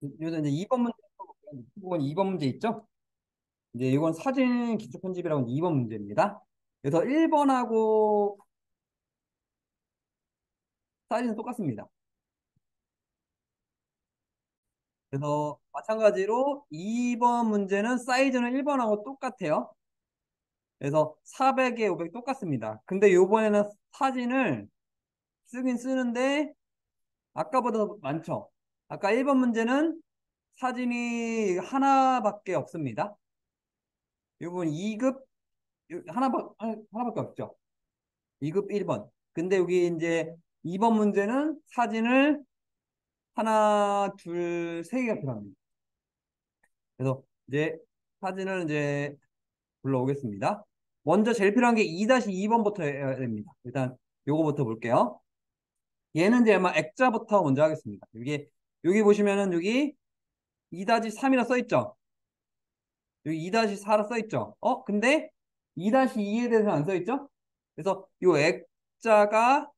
요새 이제 2번 문제, 이건 2번 문제 있죠? 이제 이건 사진 기초 편집이라고 2번 문제입니다. 그래서 1번하고 사이즈는 똑같습니다. 그래서 마찬가지로 2번 문제는 사이즈는 1번하고 똑같아요. 그래서 400에 500 똑같습니다. 근데 요번에는 사진을 쓰긴 쓰는데 아까보다 더 많죠? 아까 1번 문제는 사진이 하나밖에 없습니다. 요번 2급 하나밖에 없죠. 2급 1번. 근데 여기 이제 2번 문제는 사진을 하나, 둘, 세 개가 필요합니다. 그래서 이제 사진을 이제 불러오겠습니다. 먼저 제일 필요한 게 2-2번부터 해야 됩니다. 일단 요거부터 볼게요. 얘는 이제 아마 액자부터 먼저 하겠습니다. 여기 보시면은 여기 2-3이라 써있죠? 여기 2-4라 써있죠? 근데 2-2에 대해서는 안 써있죠? 그래서 요 액자가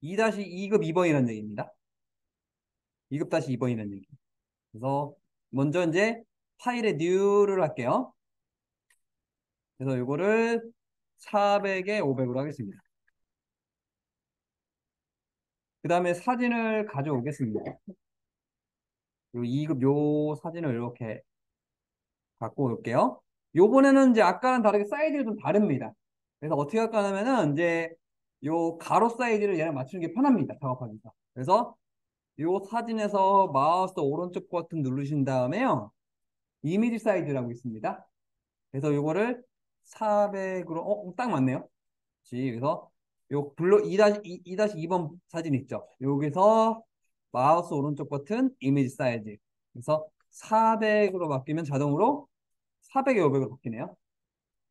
2-2급 2번이라는 얘기입니다. 2급 다시 2번이라는 얘기. 그래서 먼저 이제 파일에 new를 할게요. 그래서 이거를 400에 500으로 하겠습니다. 그 다음에 사진을 가져오겠습니다. 요 2급 요 사진을 이렇게 갖고 올게요. 요번에는 이제 아까랑 다르게 사이즈가 좀 다릅니다. 그래서 어떻게 할까 하면은 이제 요 가로 사이즈를 얘랑 맞추는 게 편합니다. 작업하기가. 그래서 요 사진에서 마우스 오른쪽 버튼 누르신 다음에요. 이미지 사이즈라고 있습니다. 그래서 요거를 400으로 딱 맞네요. 그래서 요 블록 2-2번 사진 있죠. 여기서 마우스 오른쪽 버튼 이미지 사이즈. 그래서 400으로 바뀌면 자동으로 400에 500으로 바뀌네요.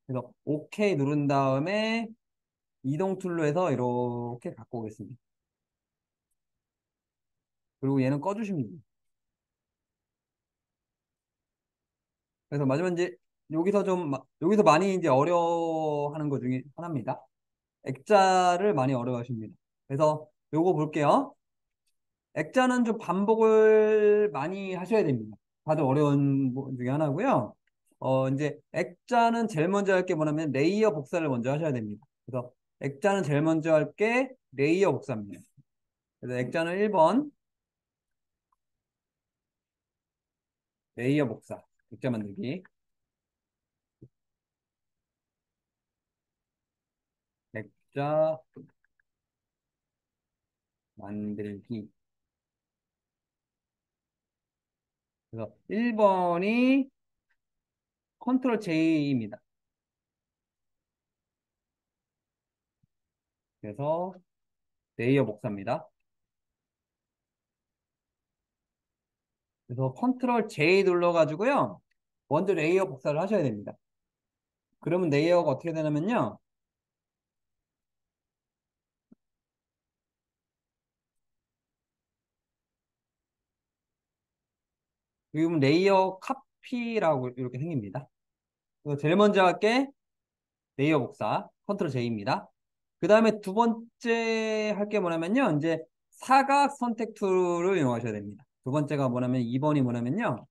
그래서 OK 누른 다음에 이동 툴로 해서 이렇게 갖고 오겠습니다. 그리고 얘는 꺼주시면 됩니다. 그래서 마지막 이제 여기서 많이 이제 어려워하는 것 중에 하나입니다. 액자를 많이 어려워하십니다. 그래서 요거 볼게요. 액자는 좀 반복을 많이 하셔야 됩니다. 다들 어려운 부분 중에 하나고요. 이제 액자는 제일 먼저 할 게 뭐냐면 레이어 복사를 먼저 하셔야 됩니다. 그래서 액자는 제일 먼저 할 게 레이어 복사입니다. 그래서 액자는 1번 레이어 복사, 액자 만들기, 액자 만들기. 그래서 1번이 컨트롤 J입니다. 그래서 레이어 복사입니다. 그래서 컨트롤 J 눌러가지고요. 먼저 레이어 복사를 하셔야 됩니다. 그러면 레이어가 어떻게 되냐면요. 지금 레이어 카피라고 이렇게 생깁니다. 그래서 제일 먼저 할게 레이어 복사 컨트롤 J입니다. 그 다음에 두 번째 할 게 뭐냐면요. 이제 사각 선택 툴을 이용하셔야 됩니다. 두 번째가 뭐냐면 2번이 뭐냐면요.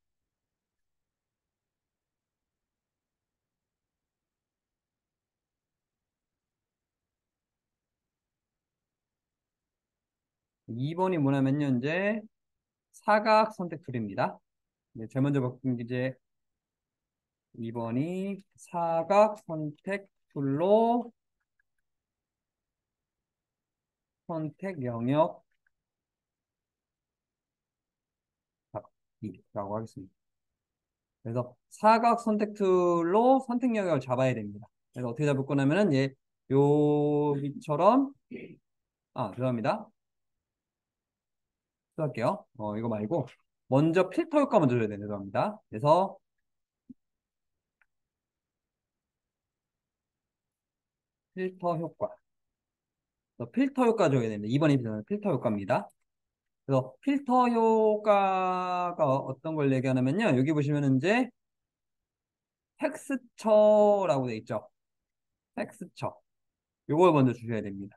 2번이 뭐냐면요. 이제 사각 선택 툴입니다. 제일 먼저 바꾼 게 이제 2번이 사각 선택 툴로 선택 영역 잡기라고 하겠습니다. 그래서 사각 선택 툴로 선택 영역을 잡아야 됩니다. 그래서 어떻게 잡을 거냐면은 여기처럼 죄송합니다. 또 할게요. 이거 말고 먼저 필터 효과 먼저 줘야 돼요. 죄송합니다. 그래서 필터 효과. 그래서 필터 효과 줘야 됩니다. 2번이 필터 효과입니다. 그래서 필터 효과가 어떤 걸 얘기하냐면요. 여기 보시면은 이제 텍스처라고 돼 있죠. 텍스처. 요걸 먼저 주셔야 됩니다.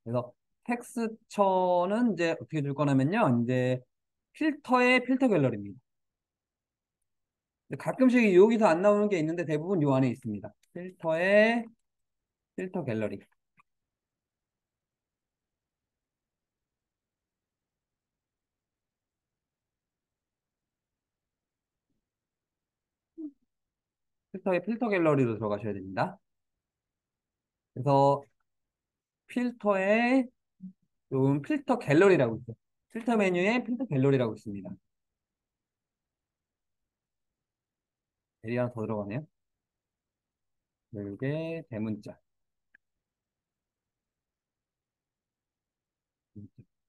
그래서 텍스처는 이제 어떻게 줄 거냐면요. 이제 필터의 필터 갤러리입니다. 가끔씩 여기서 안 나오는 게 있는데 대부분 요 안에 있습니다. 필터의 필터 갤러리. 필터의 필터 갤러리로 들어가셔야 됩니다. 그래서 필터의 요 필터 갤러리라고 있어요. 필터 메뉴에 필터 갤러리라고 있습니다. 이 하나 더 들어가네요. 이게 대문자.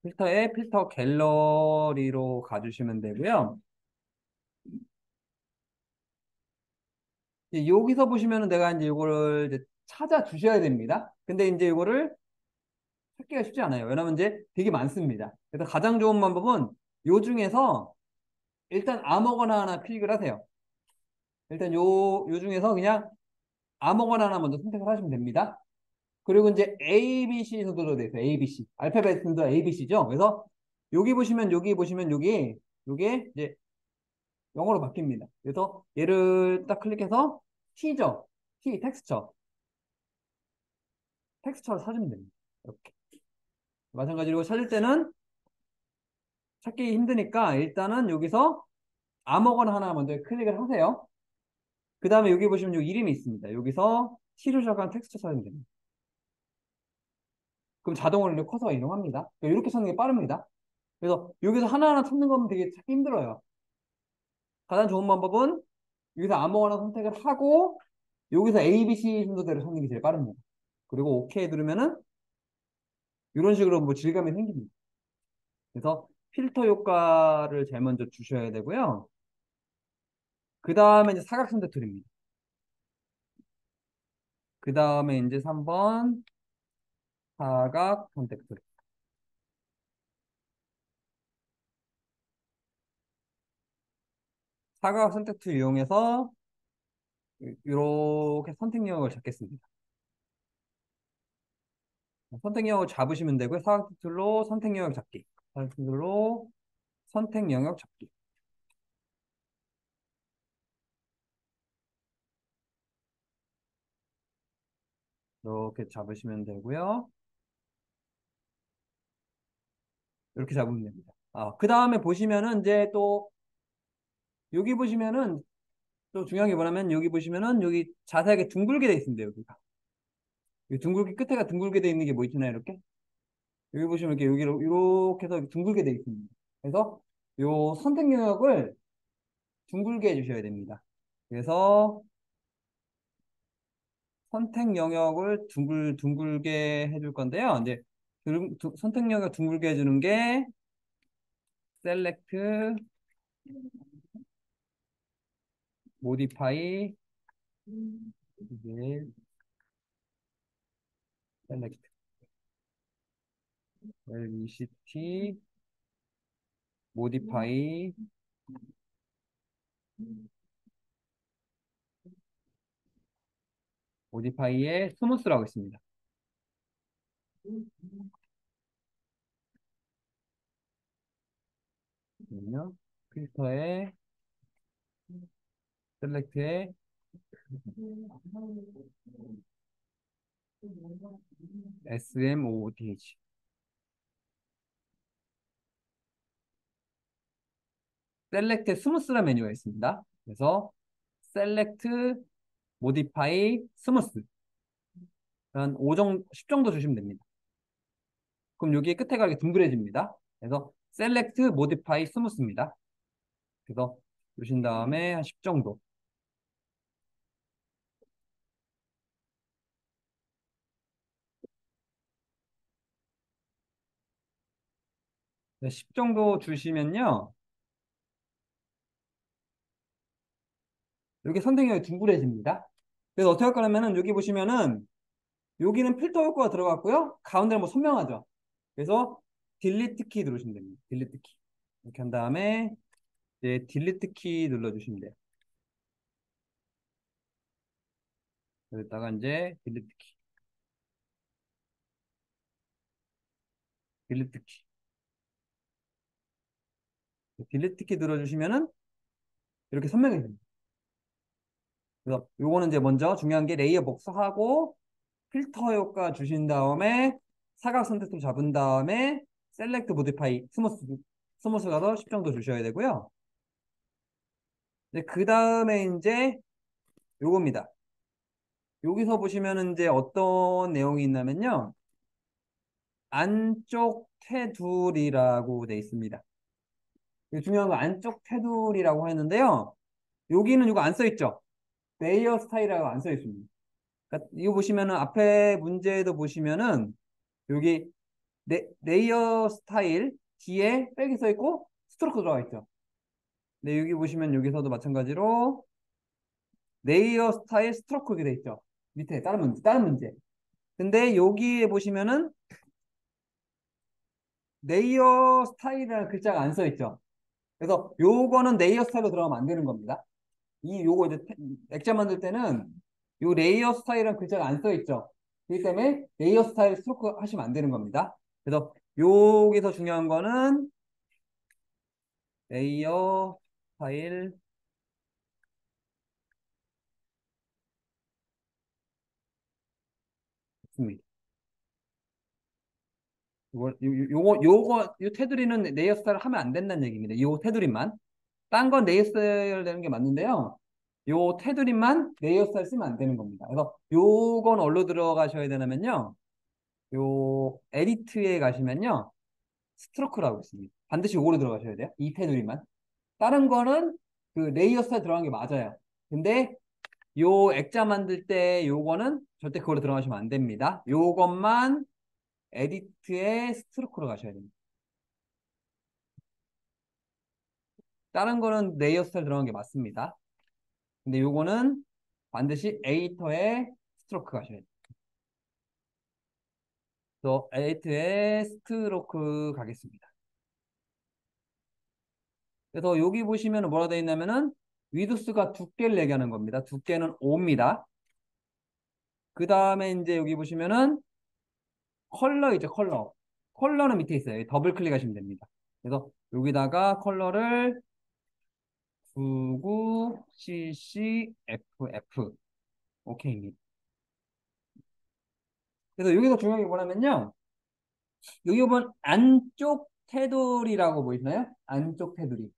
필터에 필터 갤러리로 가주시면 되고요. 이제 여기서 보시면은 내가 이제 이거를 이제 찾아 주셔야 됩니다. 근데 이제 이거를 찾기가 쉽지 않아요. 왜냐면 이제 되게 많습니다. 그래서 가장 좋은 방법은 요 중에서 일단 아무거나 하나 클릭을 하세요. 일단 요 중에서 그냥 아무거나 하나 먼저 선택을 하시면 됩니다. 그리고 이제 A, B, C 순서로 되어 있어요. A, B, C. 알파벳 순서 A, B, C죠. 그래서 여기 보시면 요게 이제 영어로 바뀝니다. 그래서 얘를 딱 클릭해서 T죠. T, 텍스처. 텍스처를 찾으면 됩니다. 이렇게. 마찬가지로 찾을 때는 찾기 힘드니까 일단은 여기서 아무거나 하나 먼저 클릭을 하세요. 그 다음에 여기 보시면 요 이름이 있습니다. 여기서 T로 시작한 텍스처 찾으면 됩니다. 그럼 자동으로 이렇게 커서가 이동합니다. 이렇게 찾는 게 빠릅니다. 그래서 여기서 하나하나 찾는 거면 되게 찾기 힘들어요. 가장 좋은 방법은 여기서 아무거나 선택을 하고 여기서 A, B, C 순서대로 찾는 게 제일 빠릅니다. 그리고 OK 누르면은 이런 식으로 뭐 질감이 생깁니다. 그래서 필터 효과를 제일 먼저 주셔야 되고요. 그 다음에 이제 사각선택 툴입니다. 그 다음에 이제 3번 사각 선택 툴. 사각 선택 툴 이용해서 이렇게 선택 영역을 잡겠습니다. 선택 영역을 잡으시면 되고요. 사각 툴로 선택 영역 잡기. 사각 툴로 선택 영역 잡기. 이렇게 잡으시면 되고요. 이렇게 잡으면 됩니다. 그 다음에 보시면은 이제 또 여기 보시면은 또 중요한 게 뭐냐면 여기 보시면은 여기 자세하게 둥글게 돼 있습니다. 여기가. 이 둥글게 끝에가 둥글게 돼 있는 게 뭐 있잖아요. 이렇게. 여기 보시면 이렇게 여기로 이렇게 해서 둥글게 돼 있습니다. 그래서 요 선택 영역을 둥글게 해주셔야 됩니다. 그래서 선택 영역을 둥글게 해줄 건데요. 이제 선택 영역 둥글게 해주는 게 select, modify, 이제 select, LECT, modify, modify의 스무스라고 있습니다. 그러면요. 필터에 셀렉트에 SMODH 셀렉트 스무스라는 메뉴가 있습니다. 그래서 셀렉트 모디파이 스무스 한 5 정도, 10 정도 주시면 됩니다. 그럼 여기 끝에가 이렇게 둥그레집니다. 그래서 셀렉트 모디파이 스무스입니다. 그래서 주신 다음에 한 10 정도. 10 정도 주시면요. 여기 선택형이 둥그레집니다. 그래서 어떻게 할 거냐면은 여기 보시면은 여기는 필터 효과가 들어갔고요. 가운데는 뭐 선명하죠. 그래서 딜리트 키 누르시면 됩니다. 딜리트 키. 이렇게 한 다음에 이제 딜리트 키 눌러주시면 돼요. 여기다가 이제 딜리트 키, 딜리트 키. 딜리트 키 눌러주시면은 이렇게 선명해집니다 그래서 요거는 이제 먼저 중요한 게 레이어 복사하고 필터 효과 주신 다음에 사각 선택도 잡은 다음에 셀렉트 모디파이 스무스 가서 10 정도 주셔야 되고요. 그 다음에 이제 요겁니다. 여기서 보시면은 이제 어떤 내용이 있냐면요. 안쪽 테두리라고 돼 있습니다. 중요한 건 안쪽 테두리라고 했는데요. 여기는 이거 안 써 있죠? 레이어 스타일이라고 안 써 있습니다. 그러니까 이거 보시면은 앞에 문제도 보시면은 여기 레이어 스타일 뒤에 백이 써 있고 스트로크 들어가 있죠. 네, 여기 보시면 여기서도 마찬가지로 레이어 스타일 스트로크 이렇게 돼 있죠. 밑에 다른 문제. 근데 여기에 보시면은 레이어 스타일이라는 글자가 안 써 있죠. 그래서 요거는 레이어 스타일로 들어가면 안 되는 겁니다. 요거 이제 액자 만들 때는 요 레이어 스타일이라는 글자가 안 써 있죠. 그렇기 때문에 레이어 스타일 스트로크 하시면 안 되는 겁니다. 그래서 여기서 중요한 거는 레이어 스타일 있습니다. 요 테두리는 레이어 스타일 하면 안 된다는 얘기입니다. 요 테두리만. 딴 건 레이어 스타일 되는 게 맞는데요. 요 테두리만 레이어 스타일 쓰면 안 되는 겁니다. 그래서 요건 어디로 들어가셔야 되냐면요. 요 에디트에 가시면요. 스트로크라고 있습니다. 반드시 요거로 들어가셔야 돼요. 이 테두리만. 다른 거는 그 레이어 스타일 들어간 게 맞아요. 근데 요 액자 만들 때 요거는 절대 그걸로 들어가시면 안 됩니다. 요것만 에디트에 스트로크로 가셔야 됩니다. 다른 거는 레이어 스타일 들어간 게 맞습니다. 근데 요거는 반드시 에디터에 스트로크 가셔야 돼요. 또 에디트에 스트로크 가겠습니다. 그래서 여기 보시면 뭐라 되어 있냐면은 위드스가 두께를 얘기하는 겁니다. 두께는 5입니다. 그 다음에 이제 여기 보시면은 컬러 있죠, 컬러. 컬러는 밑에 있어요. 더블 클릭하시면 됩니다. 그래서 여기다가 컬러를 99CCFF 오케이입니다. 그래서 여기서 중요한 게 뭐냐면요. 여기 보면 안쪽 테두리라고 보이시나요? 안쪽 테두리.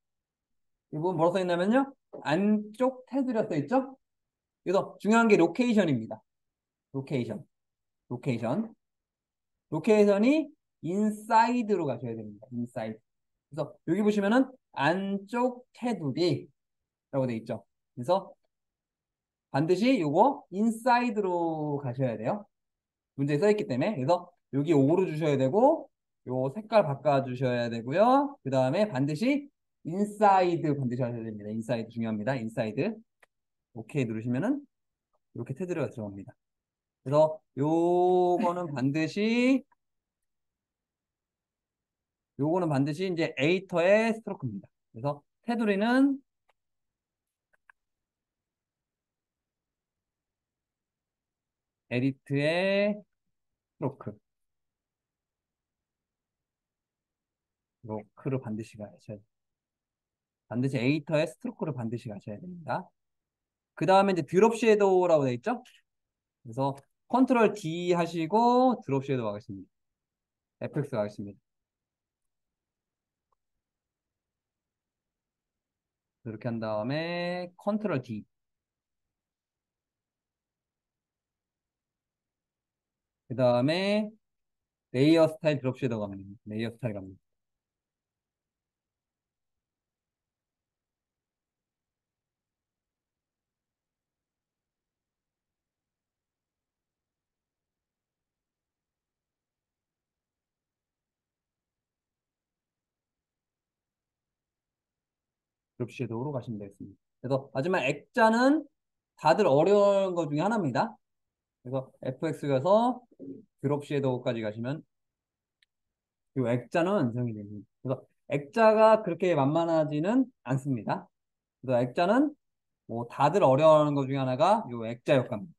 이거 뭐라 써 있냐면요. 안쪽 테두리가 써 있죠? 그래서 중요한 게 로케이션입니다. 로케이션. 로케이션. 로케이션이 인사이드로 가셔야 됩니다. 인사이드. 그래서 여기 보시면은 안쪽 테두리라고 돼 있죠. 그래서 반드시 요거 인사이드로 가셔야 돼요. 문제에 써 있기 때문에. 그래서 여기 5로 주셔야 되고 요 색깔 바꿔 주셔야 되고요. 그 다음에 반드시 인사이드 반드시 하셔야 됩니다. 인사이드 중요합니다. 인사이드. 오케이 누르시면은 이렇게 테두리가 들어갑니다. 그래서 요거는 반드시 이제 에이터의 스트로크입니다. 그래서 테두리는 에디트의 스트로크. 로크를 반드시 가셔야 돼요. 반드시 에이터의 스트로크를 반드시 가셔야 됩니다. 그 다음에 이제 드롭 섀도우라고 되어 있죠? 그래서 컨트롤 D 하시고 드롭 섀도우 하겠습니다. FX 가겠습니다. 이렇게 한 다음에 컨트롤 D. 그 다음에 레이어 스타일 드롭 섀도우 갑니다. 레이어 스타일 갑니다. 드롭 섀도우로 가시면 되겠습니다. 그래서 마지막 액자는 다들 어려운 것 중에 하나입니다. 그래서 FX 가서 드롭 섀도우까지 가시면 이 액자는 완성이 됩니다. 그래서 액자가 그렇게 만만하지는 않습니다. 그래서 액자는 뭐 다들 어려워하는 것 중에 하나가 이 액자 효과입니다.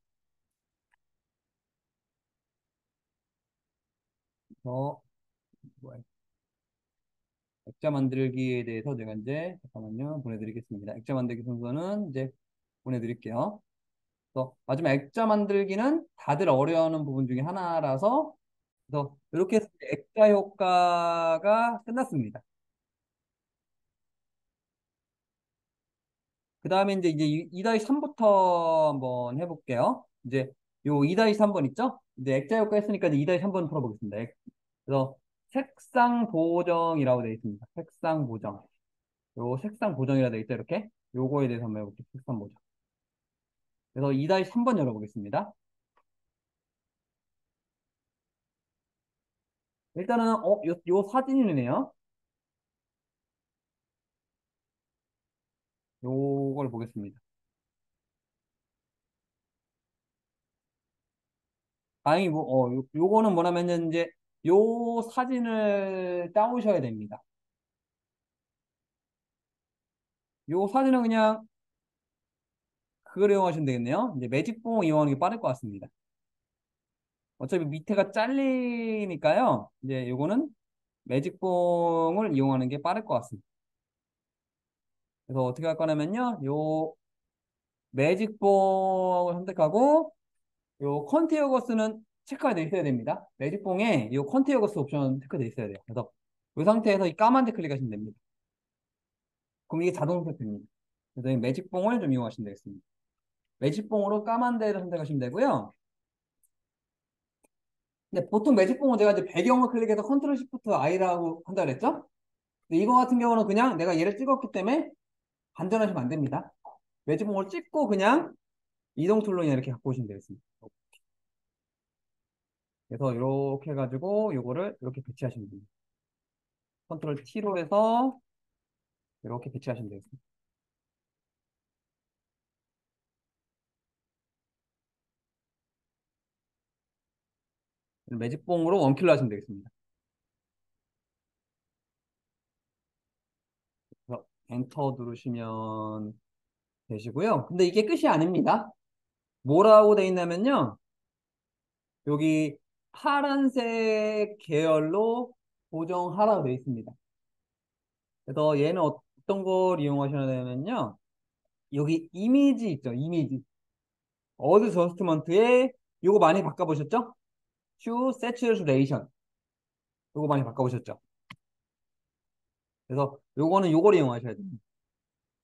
그래서 뭐 액자 만들기에 대해서 제가 이제 잠깐만요 보내드리겠습니다. 액자 만들기 순서는 이제 보내드릴게요. 그래서 마지막 액자 만들기는 다들 어려워하는 부분 중에 하나라서 그래서 이렇게 해서 액자 효과가 끝났습니다. 그 다음에 이제 2-3부터 한번 해볼게요. 이제 요 2-3번 있죠? 이제 액자 효과 했으니까 이제 2-3번 풀어보겠습니다. 그래서 색상 보정이라고 되어 있습니다. 색상 보정. 요 색상 보정이라고 되어 있죠? 이렇게. 요거에 대해서 한번 해볼게요. 색상 보정. 그래서 2-3번 열어보겠습니다. 일단은, 요 사진이네요. 요걸 보겠습니다. 다행히 요거는 뭐냐면 이제 요 사진을 따오셔야 됩니다. 요 사진은 그냥 그걸 이용하시면 되겠네요. 이제 매직봉 이용하는 게 빠를 것 같습니다. 어차피 밑에가 잘리니까요. 이제 요거는 매직봉을 이용하는 게 빠를 것 같습니다. 그래서 어떻게 할 거냐면요. 요 매직봉을 선택하고 요 컨티어거스는 체크가 돼 있어야 됩니다. 매직봉에 요 컨티어거스 옵션 체크돼 있어야 돼요. 그래서 이 상태에서 이 까만 데 클릭하시면 됩니다. 그럼 이게 자동 세트입니다. 그래서 이 매직봉을 좀 이용하시면 되겠습니다. 매직봉으로 까만 데를 선택하시면 되고요. 근데 보통 매직봉은 제가 이제 배경을 클릭해서 컨트롤 시프트 I라고 한다 그랬죠? 근데 이거 같은 경우는 그냥 내가 얘를 찍었기 때문에 반전하시면 안 됩니다. 매직봉을 찍고 그냥 이동 툴로 그냥 이렇게 갖고 오시면 되겠습니다. 그래서 이렇게 해가지고 요거를 이렇게 배치하시면 됩니다. 컨트롤 T로 해서 이렇게 배치하시면 되겠습니다. 매직봉으로 원킬로 하시면 되겠습니다. 그래서 엔터 누르시면 되시고요. 근데 이게 끝이 아닙니다. 뭐라고 돼 있냐면요. 여기 파란색 계열로 보정하라고 돼 있습니다. 그래서 얘는 어떤 걸 이용하셔야 되냐면요. 여기 이미지 있죠. 이미지. 어드 저스트먼트에 요거 많이 바꿔보셨죠? 슈 세츄레이션. 요거 많이 바꿔보셨죠? 그래서 요거는 요걸 이용하셔야 됩니다.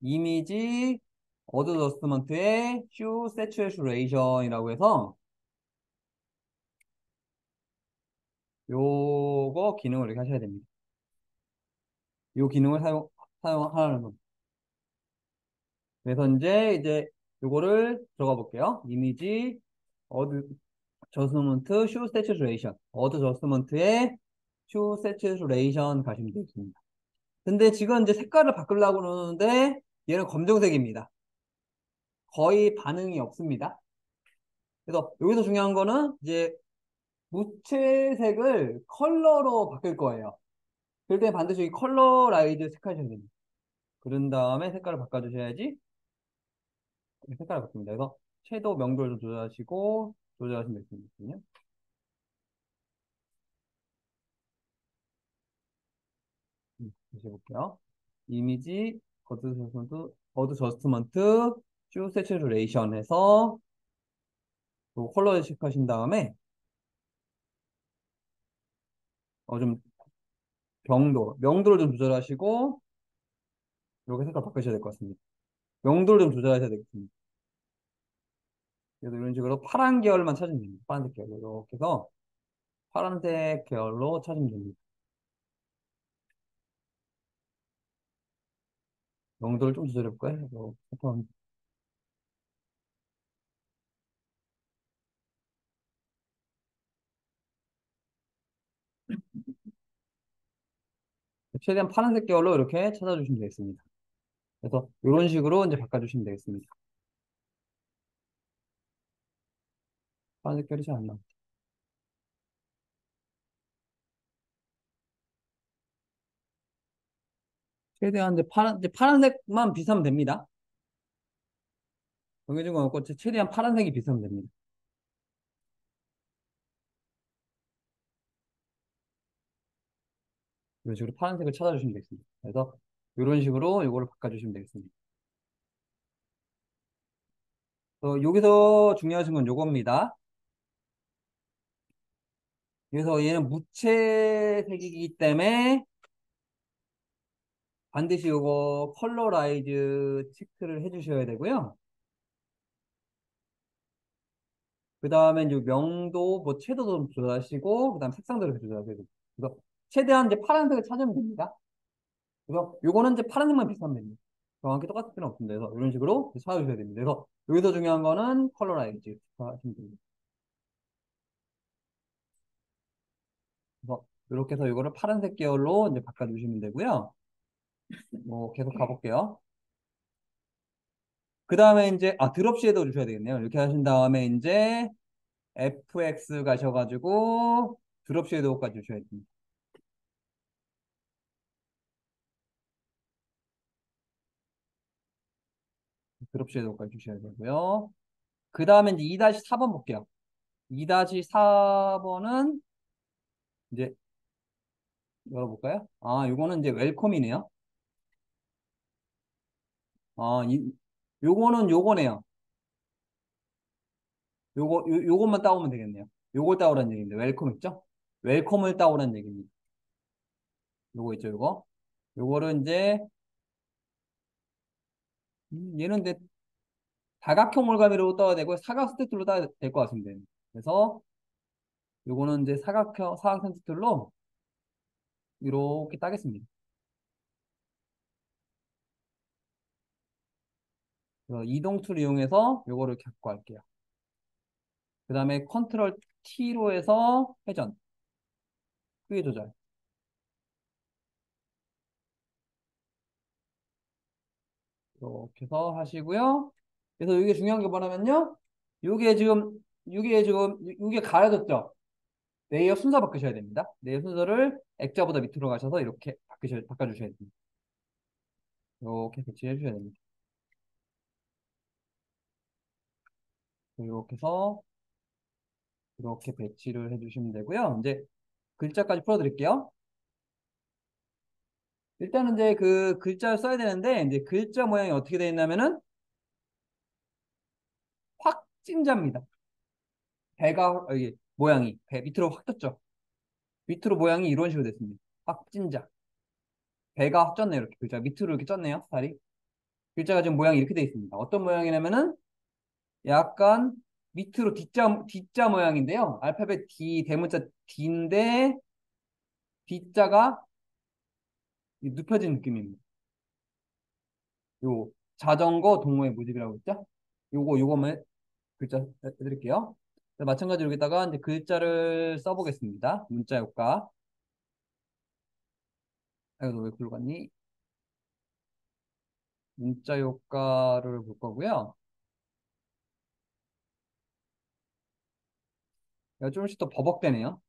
이미지 어드 저스트먼트에 슈 세츄레이션이라고 해서 요거 기능을 이렇게 하셔야 됩니다. 요 기능을 사용하라는 겁니다. 그래서 이제 요거를 들어가 볼게요. 이미지 어드 저스먼트 슈 세츄레이션 어드 저스먼트에 슈 세츄레이션 가시면 되겠습니다. 근데 지금 이제 색깔을 바꾸려고 그러는데 얘는 검정색입니다. 거의 반응이 없습니다. 그래서 여기서 중요한 거는 이제 무채색을 컬러로 바꿀 거예요. 그럴 때 반드시 이 컬러 라이즈 체크하셔야 됩니다. 그런 다음에 색깔을 바꿔주셔야지 색깔을 바꿉니다. 그래서 섀도우 명도를 좀 조절하시고 조절하시면 되겠습니다. 다시 해볼게요. 이미지 어드 저스트먼트 슈 세츄레이션 해서 컬러 체크하신 다음에 좀 명도를 좀 조절하시고 이렇게 색깔 바꾸셔야 될 것 같습니다. 명도를 좀 조절하셔야 되겠습니다. 그래서 이런 식으로 파란 계열만 찾으면 됩니다. 파란색 계열 이렇게 해서 파란색 계열로 찾으면 됩니다. 명도를 좀 조절해볼까요? 최대한 파란색 계열로 이렇게 찾아주시면 되겠습니다. 그래서 이런 식으로 이제 바꿔주시면 되겠습니다. 파란색 계열이 잘 안 나옵니다. 최대한 이제 파란색만 비슷하면 됩니다. 정해진 건 없고 최대한 파란색이 비슷하면 됩니다. 이런 식으로 파란색을 찾아주시면 되겠습니다. 그래서 이런 식으로 이거를 바꿔주시면 되겠습니다. 여기서 중요하신 건 요겁니다. 그래서 얘는 무채색이기 때문에 반드시 요거 컬러라이즈 체크를 해주셔야 되고요. 그 다음에 이제 명도, 뭐 채도도 좀 조절하시고, 그 다음 색상들을 조절하셔야 됩니다. 그래서 최대한 이제 파란색을 찾으면 됩니다. 그래서 요거는 이제 파란색만 비슷하면 됩니다. 정확히 똑같을 필요는 없습니다. 그래서 이런 식으로 찾아주셔야 됩니다. 그래서 여기서 중요한 거는 컬러라이즈 하시면 됩니다. 그래서 이렇게 해서 이거를 파란색 계열로 이제 바꿔주시면 되고요. 뭐 계속 가볼게요. 그 다음에 이제 드롭 섀도우 주셔야 되겠네요. 이렇게 하신 다음에 이제 FX 가셔가지고 드롭 섀도우까지 주셔야 됩니다. 드롭 섀도우까지 주셔야 되고요. 그 다음에 이제 2-4번 볼게요. 2-4번은 이제 열어볼까요? 요거는 이제 웰컴이네요. 요거는 요거네요. 요것만 따오면 되겠네요. 요걸 따오라는 얘기인데, 웰컴 있죠? 웰컴을 따오라는 얘기입니다. 요거 있죠, 요거. 요거를 이제, 얘는 이제 다각형 몰감이로 따야 되고, 사각 스택툴로 따야 될 것 같습니다. 그래서, 요거는 이제 사각형 스택툴로 이렇게 따겠습니다. 그래서 이동 툴 이용해서 요거를 잡고 할게요. 그 다음에 컨트롤 T로 해서 회전, 크기 조절. 이렇게 해서 하시고요. 그래서 이게 중요한 게 뭐냐면요. 이게 가려졌죠? 레이어 순서 바꾸셔야 됩니다. 레이어 순서를 액자보다 밑으로 가셔서 이렇게 바꿔주셔야 됩니다. 이렇게 배치해 주셔야 됩니다. 이렇게 해서 이렇게 배치를 해주시면 되고요. 이제 글자까지 풀어드릴게요. 일단은 이제 그 글자를 써야 되는데, 이제 글자 모양이 어떻게 되어 있냐면은 확진자입니다. 이게 모양이 배 밑으로 확 떴죠. 밑으로 모양이 이런 식으로 됐습니다. 확진자. 배가 확 쪘네요. 이렇게 글자 밑으로 이렇게 쪘네요. 살이. 글자가 지금 모양이 이렇게 되어 있습니다. 어떤 모양이냐면은 약간 밑으로 D자 모양인데요. 알파벳 D, 대문자 D인데 D자가 눕혀진 느낌입니다. 요 자전거 동호회 모집이라고 했죠? 요거만 글자 해드릴게요. 마찬가지로 여기다가 이제 글자를 써보겠습니다. 문자 효과. 아이고, 너왜 글로 갔니? 문자 효과를 볼 거고요. 얘가 조금씩 더 버벅대네요.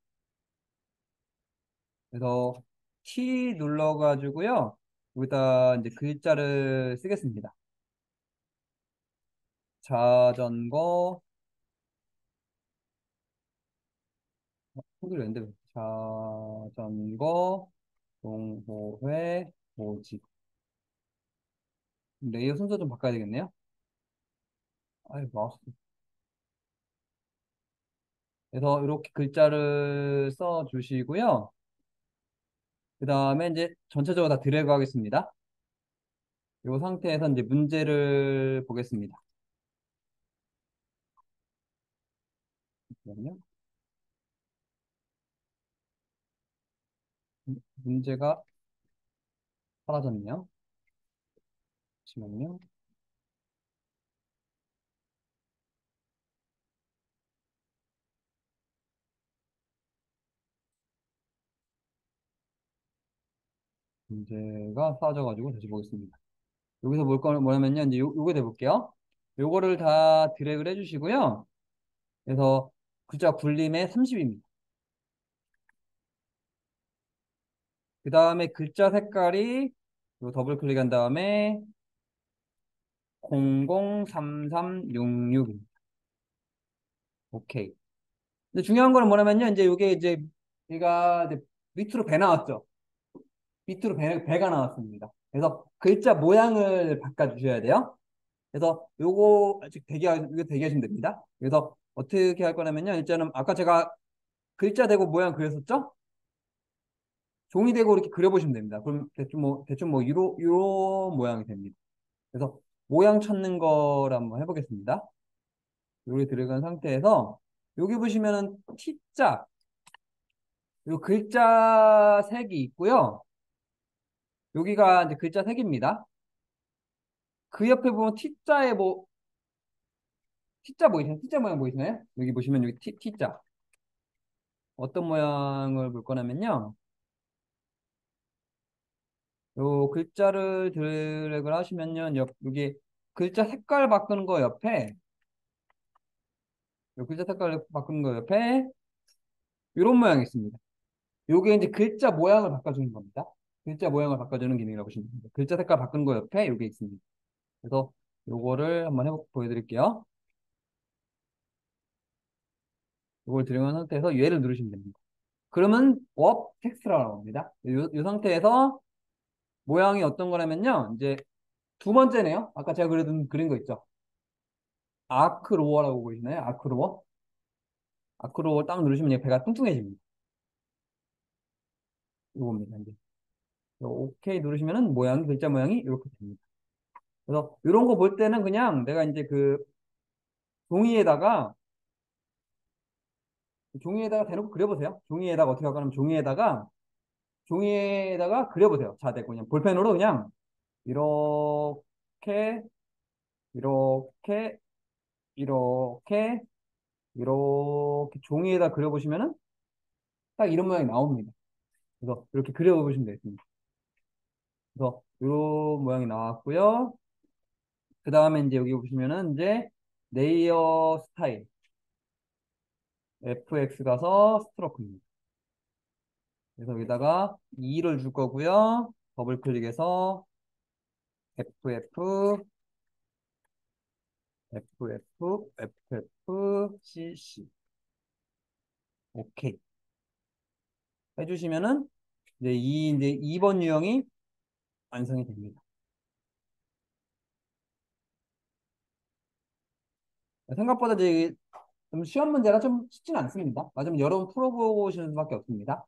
그래서 T 눌러가지고요. 여기다 이제 글자를 쓰겠습니다. 자전거, 소리를 낸데, 자전거, 동호회, 모집. 레이어 순서 좀 바꿔야 되겠네요. 아이, 마우스. 그래서 이렇게 글자를 써 주시고요. 그 다음에 이제 전체적으로 다 드래그 하겠습니다. 이 상태에서 이제 문제를 보겠습니다. 잠시만요. 문제가 사라졌네요. 잠시만요. 문제가 사라져가지고 다시 보겠습니다. 여기서 뭐냐면요. 이제 요거 해볼게요. 요거를 다 드래그를 해주시고요. 그래서 글자 굴림에 30입니다. 그 다음에 글자 색깔이 요 더블 클릭한 다음에 003366입니다. 오케이. 근데 중요한 거는 뭐냐면요. 이제 요게 이제 얘가 이제 밑으로 배 나왔죠. 밑으로 배가 나왔습니다. 그래서 글자 모양을 바꿔주셔야 돼요. 그래서 요거 아직 이거 대기하시면 됩니다. 그래서 어떻게 할 거냐면요. 일단은 아까 제가 글자 대고 모양 그렸었죠? 종이 대고 이렇게 그려보시면 됩니다. 그럼 대충 뭐 요런 모양이 됩니다. 그래서 모양 찾는 거를 한번 해보겠습니다. 여기 들어간 상태에서 여기 보시면은 T자 요 글자 색이 있고요. 여기가 이제 글자 색입니다. 그 옆에 보면 T자 보이시나요? T자 모양 보이시나요? 여기 보시면 여기 T자 어떤 모양을 볼 거냐면요. 요 글자를 드래그를 하시면요. 여기 글자 색깔 바꾸는 거 옆에 요 글자 색깔 바꾸는 거 옆에 이런 모양이 있습니다. 요게 이제 글자 모양을 바꿔주는 겁니다. 글자 모양을 바꿔주는 기능이라고 보시면 됩니다. 글자 색깔 바꾸는 거 옆에 요게 있습니다. 그래서 요거를 한번 보여드릴게요. 요걸 들어간 상태에서 얘를 누르시면 됩니다. 그러면 업 텍스트라고 합니다. 요 상태에서 모양이 어떤 거냐면요. 이제 두 번째네요. 아까 제가 그린 거 있죠. 아크로어라고 보이시나요? 아크로어. 아크로어 딱 누르시면 얘 배가 뚱뚱해집니다. 요겁니다. 이제 오케이 누르시면은 글자 모양이 이렇게 됩니다. 그래서 이런 거 볼 때는 그냥 내가 이제 그 종이에다가 대놓고 그려보세요. 종이에다가 어떻게 할까 하면 종이에다가 그려보세요. 자, 대고 그냥 볼펜으로 그냥 이렇게 이렇게 이렇게 이렇게 종이에다 그려보시면은 딱 이런 모양이 나옵니다. 그래서 이렇게 그려보시면 되겠습니다. 그래서 이런 모양이 나왔고요. 그 다음에 이제 여기 보시면은 이제 레이어 스타일 FX 가서 스트로크입니다. 그래서 여기다가 2를 줄 거고요. 더블 클릭해서 FF CC 오케이 해주시면은 이제 2번 유형이 완성이 됩니다. 생각보다 이제 좀 시험 문제라 좀 쉽지는 않습니다. 맞으면 여러분 풀어보시는 수밖에 없습니다.